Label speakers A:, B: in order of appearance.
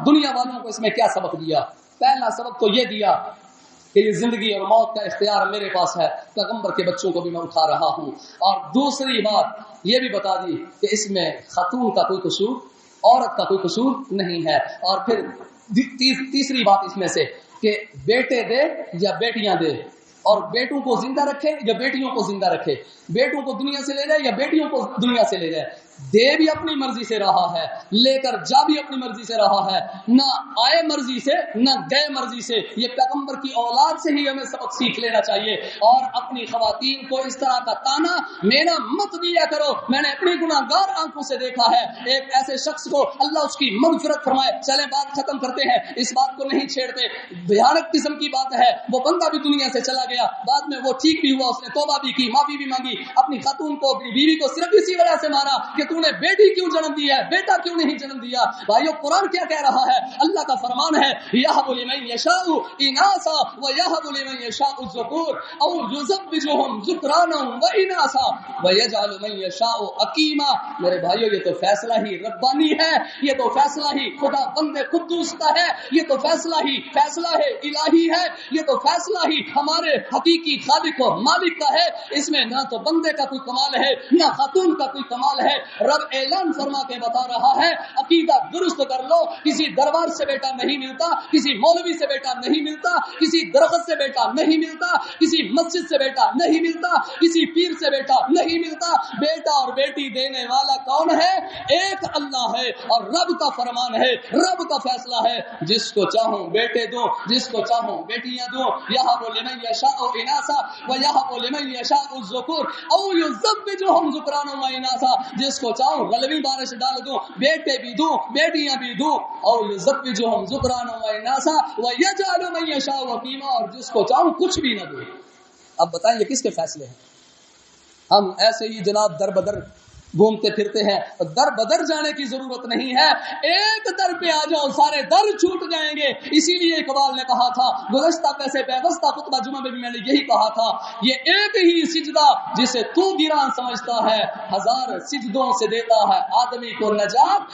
A: دنیا والوں کو اس میں کیا سبق دیا؟ پہلا سبق تو یہ دیا کہ یہ زندگی اور موت کا اختیار میرے پاس ہے، پیغمبر کے بچوں کو بھی میں اٹھا رہا ہوں. اور دوسری بات یہ بھی بتا دی کہ اس میں خاتون کا کوئی قصور، عورت کا کوئی قصور نہیں ہے. اور پھر تیسری بات اس میں سے کہ بیٹے دے یا بیٹیاں دے، اور بیٹوں کو زندہ رکھے یا بیٹیوں کو زندہ رکھے، بیٹوں کو دنیا سے لے جائے یا بیٹیوں کو دنیا سے لے جائے، دے بھی اپنی مرضی سے رہا ہے، لے کر جا بھی اپنی مرضی سے رہا ہے، نہ آئے مرضی سے نہ گئے مرضی سے. یہ پیغمبر کی اولاد سے ہی ہمیں سبق سیکھ لینا چاہیے. اور اپنی خواتین کو اس طرح کا تانا مینا مت دیا کرو. میں نے اپنی گناہگار آنکھوں سے دیکھا ہے ایک ایسے شخص کو، اللہ اس کی مغفرت فرمائے. چلیں بات ختم کرتے ہیں، اس بات کو نہیں چھیڑتے، بھیانک قسم کی بات ہے. وہ بندہ بھی دنیا سے چلا گیا، بعد میں وہ ٹھیک بھی ہوا، اس نے توبہ بھی کی، معافی بھی مانگی. اپنی خاتون کو، اپنی بیوی کو صرف اسی وجہ سے مارا کہ تو نے بیٹی کیوں جنم دی ہے، بیٹا کیوں نہیں جنم دیا. بھائیو قرآن کیا کہہ رہا ہے؟ اللہ کا فرمان ہے یَهْبُ لِمَن يَشَاءُ إِنَاثًا وَيَهْبُ لِمَن يَشَاءُ الذُّكُورَ أَوْ يُزَوِّجُهُمْ ذُكْرَانًا وَإِنَاثًا وَيَجْعَلُ مَن يَشَاءُ عَقِيمًا. میرے بھائیو یہ تو فیصلہ ہی ربانی ہے، یہ تو فیصلہ ہی خدا بند قدوس کا ہے، یہ تو فیصلہ ہے الہی ہے، یہ تو فیصلہ ہی ہمارے حقیقی خالق و مالک کا ہے. اس میں نہ تو بندے کا کوئی کمال ہے نہ خاتون کا کوئی کمال ہے. رب اعلان فرما کے بتا رہا ہے عقیدہ درست کر لو. کسی دربار سے بیٹا نہیں ملتا، کسی مولوی سے بیٹا نہیں ملتا، کسی درخت سے بیٹا نہیں ملتا، کسی مسجد سے بیٹا نہیں ملتا، کسی پیر سے بیٹا نہیں ملتا. بیٹا اور بیٹی دینے والا کون ہے؟ ایک اللہ ہے. اور رب کا فرمان ہے، رب کا فیصلہ ہے، جس کو چاہوں بیٹے دوں، جس کو چاہوں بیٹیاں دوں. یہاں وہ لمن یشاء اناسا و یہاں وہ لمن یشاء الذکور او یزوجہم ذکرانا و اناسا. جس کو چاہوں غلبی بارش ڈال دوں، بیٹے بھی دوں بیٹیاں بھی دوں. او یزوجہم ذکرانا و اناسا و یجعل من یشاء عقیما. اور جس کو چاہوں کچھ بھی نہ دوں. اب بتائیں یہ کس کے فیصلے ہیں؟ ہم ایسے ہی جناب در بدر گھومتے پھرتے ہیں. در بدر جانے کی ضرورت نہیں ہے، ایک در پہ آ جاؤ سارے در چھوٹ جائیں گے. اسی لیے اقبال نے کہا تھا گزشتہ پیسے پیوستہ خطبہ جمعہ میں بھی میں نے یہی کہا تھا، یہ ایک ہی سجدہ جسے تو گران سمجھتا ہے ہزار سجدوں سے دیتا ہے آدمی کو نجات.